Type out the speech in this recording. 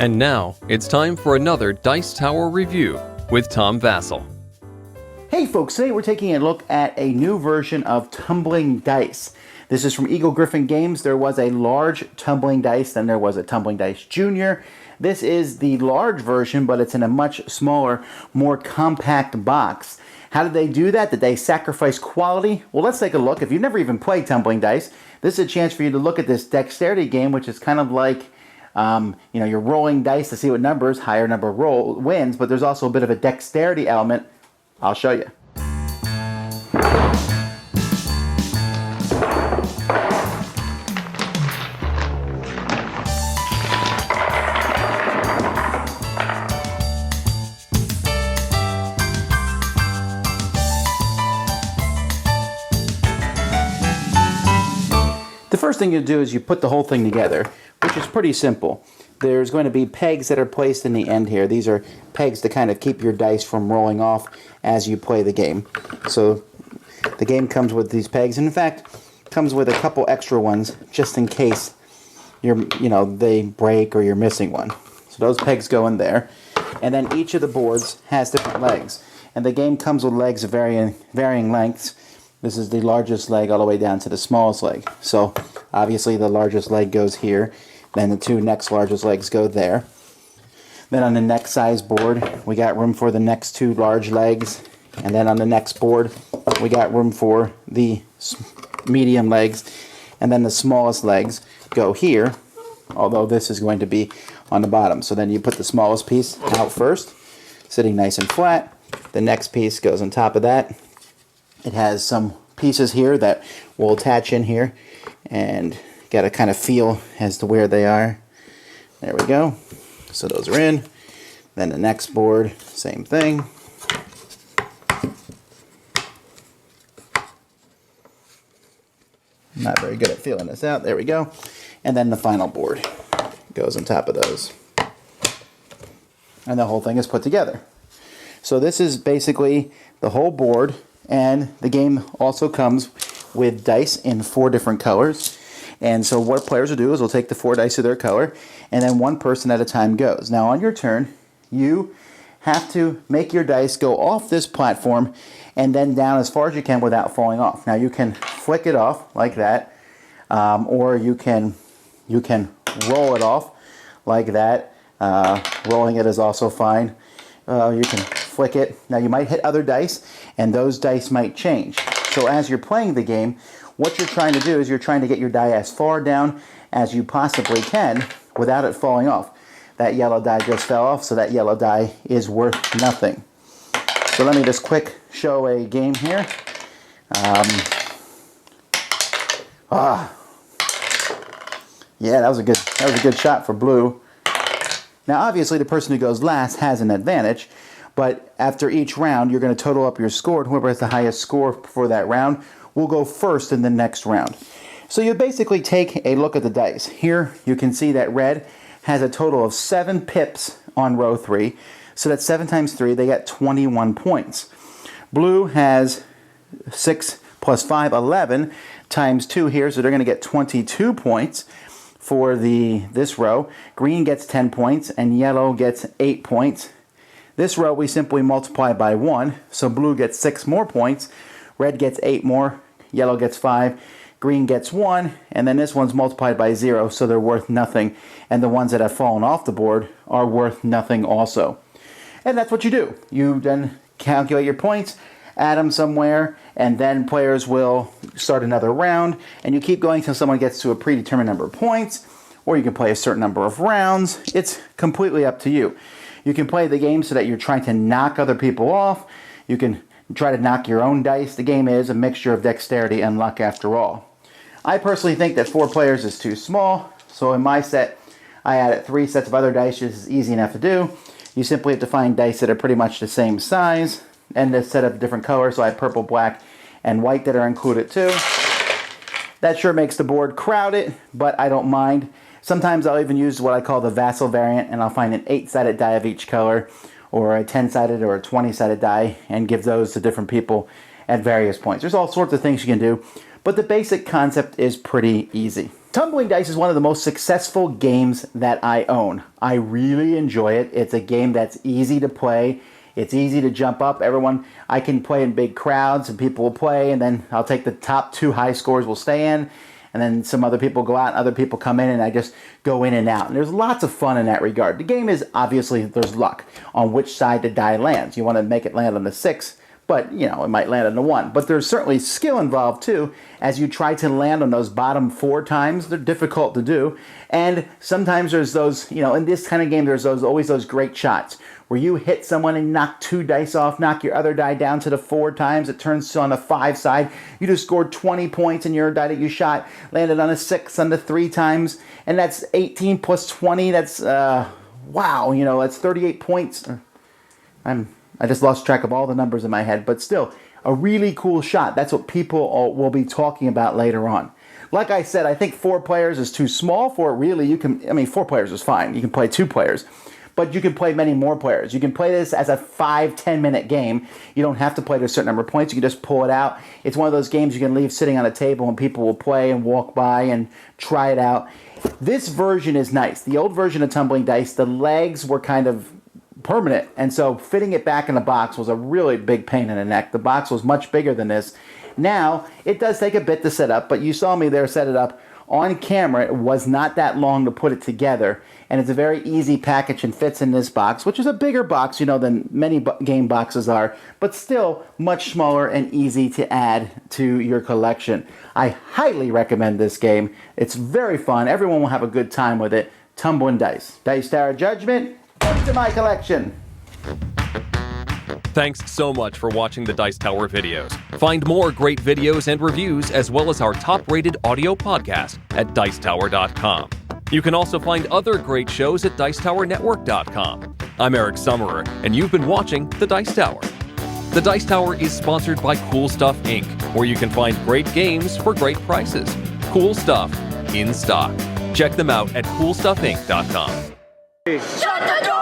And now, it's time for another Dice Tower review with Tom Vasel. Hey folks, today we're taking a look at a new version of tumbling dice. This is from Eagle Gryphon Games. There was a large tumbling dice, then there was a tumbling dice junior. This is the large version, but it's in a much smaller, more compact box. How did they do that? Did they sacrifice quality? Well, let's take a look. If you've never even played tumbling dice, this is a chance for you to look at this dexterity game, which is kind of like you're rolling dice to see what numbers, higher number roll wins, but there's also a bit of a dexterity element. I'll show you. The first thing you do is you put the whole thing together, which is pretty simple. There's going to be pegs that are placed in the end here. These are pegs to kind of keep your dice from rolling off as you play the game. So the game comes with these pegs, and in fact comes with a couple extra ones just in case they break or you're missing one. So those pegs go in there, and then each of the boards has different legs, and the game comes with legs of varying lengths. This is the largest leg all the way down to the smallest leg. So obviously the largest leg goes here. Then the two next largest legs go there. Then on the next size board, we got room for the next two large legs. And then on the next board, we got room for the medium legs. And then the smallest legs go here, although this is going to be on the bottom. So then you put the smallest piece out first, sitting nice and flat. The next piece goes on top of that. It has some pieces here that will attach in here, and got to kind of feel as to where they are. There we go. So those are in. Then the next board, same thing. I'm not very good at feeling this out. There we go. And then the final board goes on top of those. And the whole thing is put together. So this is basically the whole board. And the game also comes with dice in 4 different colors. And so what players will do is they'll take the 4 dice of their color, and then one person at a time goes. Now on your turn, you have to make your dice go off this platform and then down as far as you can without falling off. Now you can flick it off like that, or you can roll it off like that. Rolling it is also fine. You can flick it. Now you might hit other dice, and those dice might change. So as you're playing the game, what you're trying to do is you're trying to get your die as far down as you possibly can without it falling off. That yellow die just fell off, so that yellow die is worth nothing. So let me just quick show a game here. Yeah, that was a good shot for blue. Now obviously the person who goes last has an advantage, but after each round you're going to total up your score, and whoever has the highest score for that round will go first in the next round. So you basically take a look at the dice. Here you can see that red has a total of 7 pips on row 3, so that's 7 times 3, they got 21 points. Blue has 6 plus 5, 11 times 2 here, so they're going to get 22 points. For this row, green gets 10 points and yellow gets 8 points. This row we simply multiply by 1, so blue gets 6 more points, red gets 8 more, yellow gets 5, green gets 1, and then this one's multiplied by 0, so they're worth nothing, and the ones that have fallen off the board are worth nothing also. And that's what you do. You then calculate your points, add them somewhere, and then players will start another round, and you keep going until someone gets to a predetermined number of points, or you can play a certain number of rounds. It's completely up to you. You can play the game so that you're trying to knock other people off. You can try to knock your own dice. The game is a mixture of dexterity and luck after all. I personally think that 4 players is too small, so in my set I added 3 sets of other dice. This is easy enough to do. You simply have to find dice that are pretty much the same size and a set of different colors, so I have purple, black, and white that are included too. That sure makes the board crowded, but I don't mind. Sometimes I'll even use what I call the Vasel variant, and I'll find an 8-sided die of each color, or a 10-sided or a 20-sided die, and give those to different people at various points. There's all sorts of things you can do, but the basic concept is pretty easy. Tumbling Dice is one of the most successful games that I own. I really enjoy it. It's a game that's easy to play. It's easy to jump up. I can play in big crowds and people will play, and then I'll take the top 2 high scores will stay in, and then some other people go out and other people come in, and I just go in and out. And there's lots of fun in that regard. The game is obviously there's luck on which side the die lands. You want to make it land on the 6, but it might land on the 1. But there's certainly skill involved too, as you try to land on those bottom 4 times. They're difficult to do, and sometimes there's those, in this kind of game, there's always those great shots where you hit someone and knock 2 dice off, knock your other die down to the 4 times. It turns on the 5 side. You just scored 20 points, and your die that you shot landed on a 6 on the 3 times, and that's 18 plus 20. That's wow. That's 38 points. I just lost track of all the numbers in my head, but still, a really cool shot. That's what people will be talking about later on. Like I said, I think 4 players is too small for it, really. 4 players is fine. You can play 2 players, but you can play many more players. You can play this as a 5-10 minute game. You don't have to play to a certain number of points. You can just pull it out. It's one of those games you can leave sitting on a table and people will play and walk by and try it out. This version is nice. The old version of Tumbling Dice, the legs were kind of permanent, and so fitting it back in the box was a really big pain in the neck. The box was much bigger than this. Now, it does take a bit to set up, but you saw me there set it up on camera. It was not that long to put it together, and it's a very easy package and fits in this box, which is a bigger box, than many game boxes are, but still much smaller and easy to add to your collection. I highly recommend this game. It's very fun. Everyone will have a good time with it. Tumbling Dice. Dice Tower Judgment into my collection. Thanks so much for watching the Dice Tower videos. Find more great videos and reviews, as well as our top-rated audio podcast at Dicetower.com. You can also find other great shows at DicetowerNetwork.com. I'm Eric Summerer, and you've been watching The Dice Tower. The Dice Tower is sponsored by Cool Stuff Inc., where you can find great games for great prices. Cool stuff in stock. Check them out at CoolStuffInc.com. Shut the door!